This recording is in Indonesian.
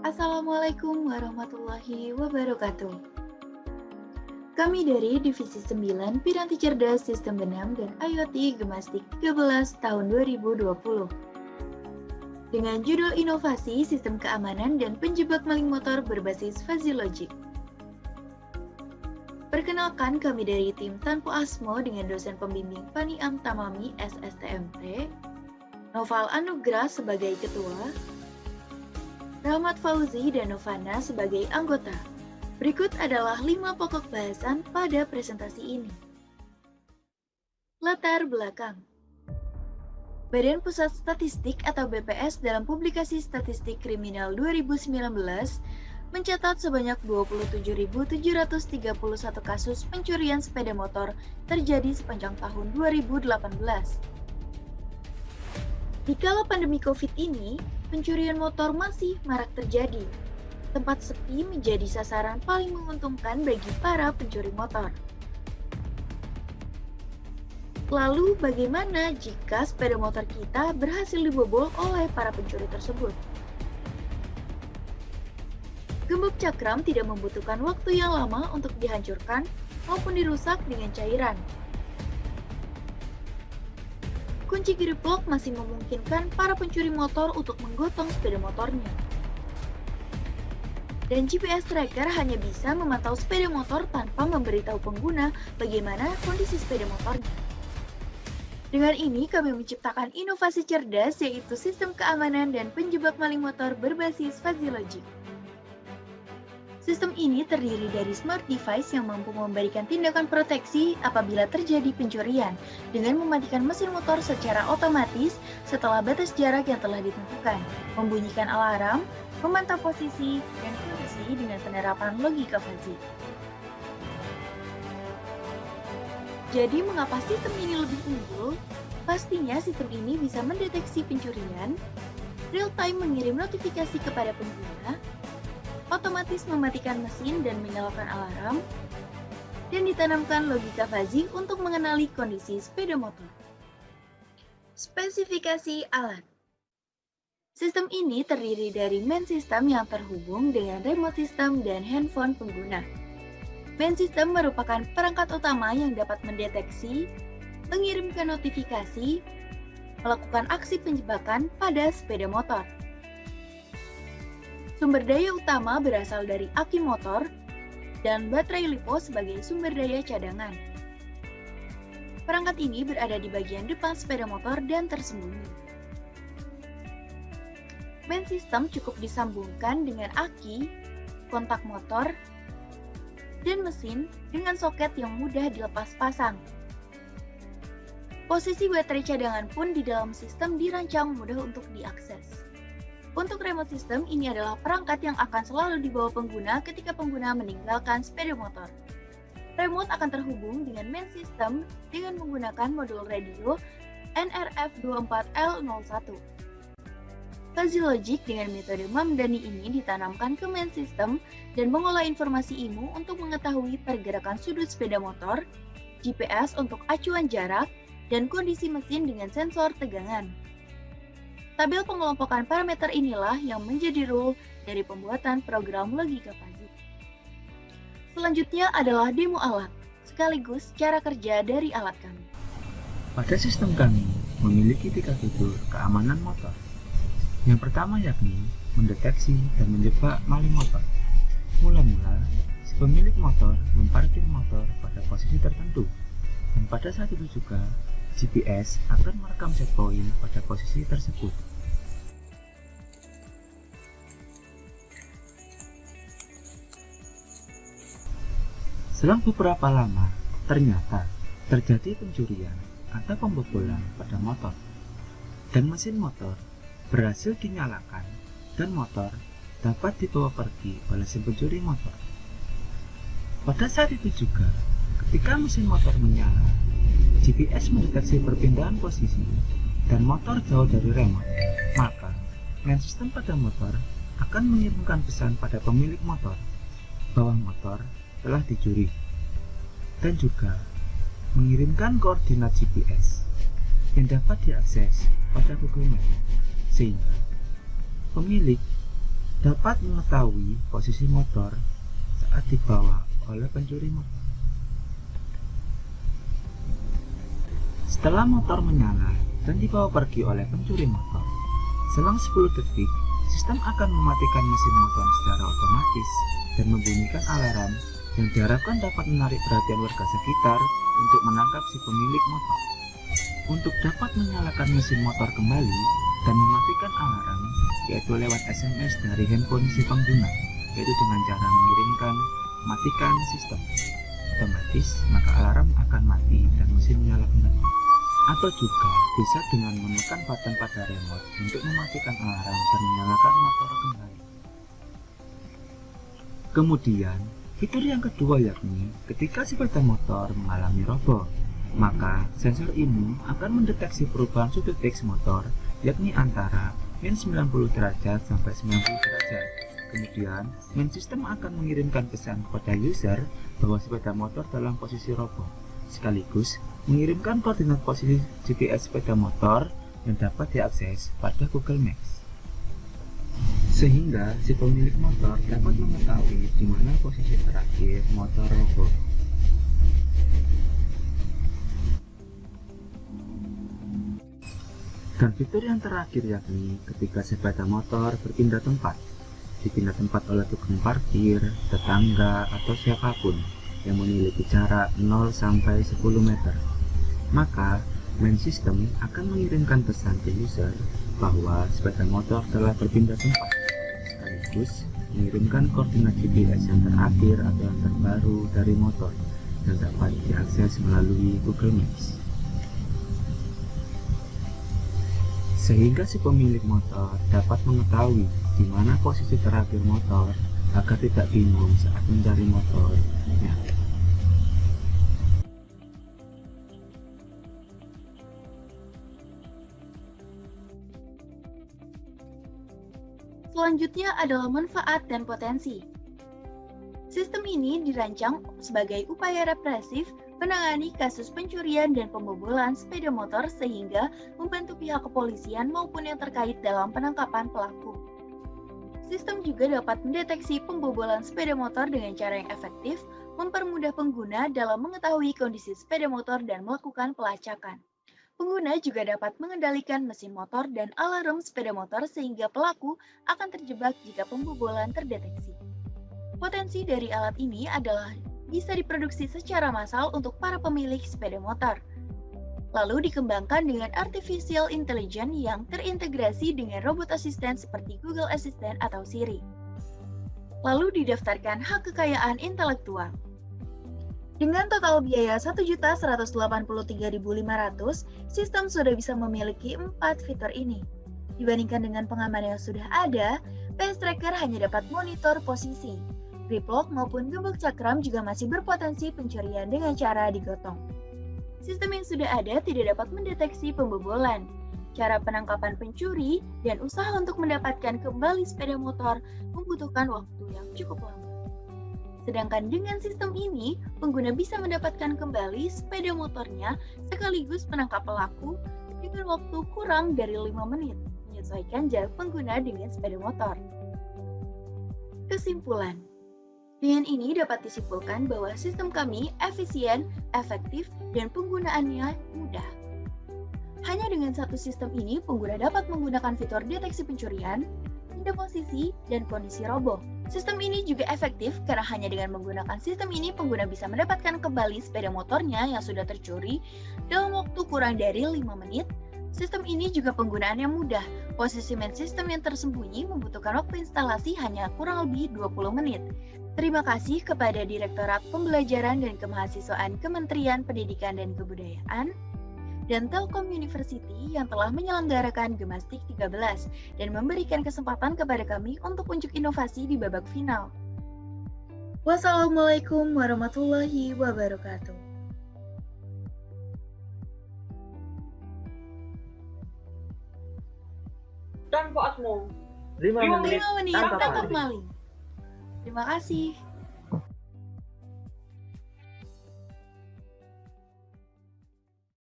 Assalamualaikum warahmatullahi wabarakatuh. Kami dari Divisi 9 Piranti Cerdas Sistem Benam dan IoT Gemastik 13 tahun 2020. Dengan judul Inovasi Sistem Keamanan dan Penjebak Maling Motor berbasis Fuzzy Logic. Perkenalkan, kami dari tim Tanpo Asmo dengan dosen pembimbing Paniam Tamami SSTMT, Noval Anugrah sebagai ketua, Rahmat Fauzi dan Novana sebagai anggota. Berikut adalah 5 pokok bahasan pada presentasi ini. Latar belakang. Badan Pusat Statistik atau BPS dalam publikasi Statistik Kriminal 2019 mencatat sebanyak 27.731 kasus pencurian sepeda motor terjadi sepanjang tahun 2018. Di kala pandemi COVID ini, pencurian motor masih marak terjadi. Tempat sepi menjadi sasaran paling menguntungkan bagi para pencuri motor. Lalu bagaimana jika sepeda motor kita berhasil dibobol oleh para pencuri tersebut? Gembok cakram tidak membutuhkan waktu yang lama untuk dihancurkan maupun dirusak dengan cairan. Kunci grip lock masih memungkinkan para pencuri motor untuk menggotong sepeda motornya. Dan GPS tracker hanya bisa memantau sepeda motor tanpa memberitahu pengguna bagaimana kondisi sepeda motornya. Dengan ini kami menciptakan inovasi cerdas yaitu sistem keamanan dan penjebak maling motor berbasis Fuzzy Logic. Sistem ini terdiri dari smart device yang mampu memberikan tindakan proteksi apabila terjadi pencurian dengan mematikan mesin motor secara otomatis setelah batas jarak yang telah ditentukan, membunyikan alarm, memantau posisi, dan kondisi dengan penerapan logika fuzzy. Jadi mengapa sistem ini lebih unggul? Pastinya sistem ini bisa mendeteksi pencurian, real-time mengirim notifikasi kepada pengguna, otomatis mematikan mesin dan menyalakan alarm, dan ditanamkan logika fuzzy untuk mengenali kondisi sepeda motor. Spesifikasi alat. Sistem ini terdiri dari main system yang terhubung dengan remote system dan handphone pengguna. Main system merupakan perangkat utama yang dapat mendeteksi, mengirimkan notifikasi, melakukan aksi penjebakan pada sepeda motor. Sumber daya utama berasal dari aki motor dan baterai LiPo sebagai sumber daya cadangan. Perangkat ini berada di bagian depan sepeda motor dan tersembunyi. Main system cukup disambungkan dengan aki, kontak motor, dan mesin dengan soket yang mudah dilepas pasang. Posisi baterai cadangan pun di dalam sistem dirancang mudah untuk diakses. Untuk remote system, ini adalah perangkat yang akan selalu dibawa pengguna ketika pengguna meninggalkan sepeda motor. Remote akan terhubung dengan main system dengan menggunakan modul radio NRF24L01. Fuzzy Logic dengan metode Mamdani ini ditanamkan ke main system dan mengolah informasi IMU untuk mengetahui pergerakan sudut sepeda motor, GPS untuk acuan jarak, dan kondisi mesin dengan sensor tegangan. Tabel pengelompokan parameter inilah yang menjadi rule dari pembuatan program logika fuzzy. Selanjutnya adalah demo alat, sekaligus cara kerja dari alat kami. Pada sistem kami memiliki 3 fitur keamanan motor. Yang pertama yakni mendeteksi dan menjebak maling motor. Mula-mula, si pemilik motor memparkir motor pada posisi tertentu, dan pada saat itu juga GPS akan merekam checkpoint pada posisi tersebut. Selang beberapa lama, ternyata terjadi pencurian atau pembobolan pada motor, dan mesin motor berhasil dinyalakan dan motor dapat dibawa pergi oleh si pencuri motor. Pada saat itu juga, ketika mesin motor menyala, GPS mendeteksi perpindahan posisi dan motor jauh dari remote, maka main system pada motor akan mengirimkan pesan pada pemilik motor bahwa motor telah dicuri dan juga mengirimkan koordinat GPS yang dapat diakses pada Google Maps, sehingga pemilik dapat mengetahui posisi motor saat dibawa oleh pencuri motor. Setelah motor menyala dan dibawa pergi oleh pencuri motor, selang 10 detik, sistem akan mematikan mesin motor secara otomatis dan membunyikan alarm yang diharapkan dapat menarik perhatian warga sekitar untuk menangkap si pemilik motor. Untuk dapat menyalakan mesin motor kembali dan mematikan alarm, yaitu lewat SMS dari handphone si pengguna, yaitu dengan cara mengirimkan matikan sistem. Otomatis maka alarm akan mati dan mesin menyala kembali. Atau juga bisa dengan menekan button pada remote untuk mematikan alarm dan menyalakan motor kembali. Kemudian, fitur yang kedua yakni ketika sepeda motor mengalami roboh, maka sensor ini akan mendeteksi perubahan sudut X motor yakni antara -90 derajat sampai 90 derajat. Kemudian, main system akan mengirimkan pesan kepada user bahwa sepeda motor dalam posisi roboh, sekaligus mengirimkan koordinat posisi GPS sepeda motor yang dapat diakses pada Google Maps. Sehingga si pemilik motor dapat mengetahui di mana posisi terakhir motor roboh. Dan fitur yang terakhir yakni ketika sepeda motor berpindah tempat, dipindah tempat oleh tukang parkir, tetangga, atau siapapun yang memiliki jarak 0 sampai 10 meter. Maka, main system akan mengirimkan pesan ke user bahwa sepeda motor telah berpindah tempat, sekaligus mengirimkan koordinat GPS yang terakhir atau yang terbaru dari motor yang dapat diakses melalui Google Maps. Sehingga si pemilik motor dapat mengetahui di mana posisi terakhir motor agar tidak bingung saat mencari motornya. Selanjutnya adalah manfaat dan potensi. Sistem ini dirancang sebagai upaya represif menangani kasus pencurian dan pembobolan sepeda motor sehingga membantu pihak kepolisian maupun yang terkait dalam penangkapan pelaku. Sistem juga dapat mendeteksi pembobolan sepeda motor dengan cara yang efektif, mempermudah pengguna dalam mengetahui kondisi sepeda motor dan melakukan pelacakan. Pengguna juga dapat mengendalikan mesin motor dan alarm sepeda motor sehingga pelaku akan terjebak jika pembobolan terdeteksi. Potensi dari alat ini adalah bisa diproduksi secara massal untuk para pemilik sepeda motor. Lalu dikembangkan dengan artificial intelligence yang terintegrasi dengan robot asisten seperti Google Assistant atau Siri. Lalu didaftarkan hak kekayaan intelektual. Dengan total biaya Rp1.183.500, sistem sudah bisa memiliki 4 fitur ini. Dibandingkan dengan pengamanan yang sudah ada, PS Tracker hanya dapat monitor posisi. Grip lock maupun gembok cakram juga masih berpotensi pencurian dengan cara digotong. Sistem yang sudah ada tidak dapat mendeteksi pembobolan. Cara penangkapan pencuri dan usaha untuk mendapatkan kembali sepeda motor membutuhkan waktu yang cukup lama. Sedangkan dengan sistem ini, pengguna bisa mendapatkan kembali sepeda motornya sekaligus menangkap pelaku dengan waktu kurang dari 5 menit, menyesuaikan jarak pengguna dengan sepeda motor. Kesimpulan, dengan ini dapat disimpulkan bahwa sistem kami efisien, efektif, dan penggunaannya mudah. Hanya dengan satu sistem ini, pengguna dapat menggunakan fitur deteksi pencurian, posisi, dan kondisi roboh. Sistem ini juga efektif karena hanya dengan menggunakan sistem ini pengguna bisa mendapatkan kembali sepeda motornya yang sudah tercuri dalam waktu kurang dari 5 menit. Sistem ini juga penggunaannya mudah. Posisi main sistem yang tersembunyi membutuhkan waktu instalasi hanya kurang lebih 20 menit. Terima kasih kepada Direktorat Pembelajaran dan Kemahasiswaan Kementerian Pendidikan dan Kebudayaan dan Telkom University yang telah menyelenggarakan Gemastik 13 dan memberikan kesempatan kepada kami untuk unjuk inovasi di babak final. Wassalamualaikum warahmatullahi wabarakatuh. Dan Pak Asmo. 5 menit Tangkap tangkap maling. Terima kasih.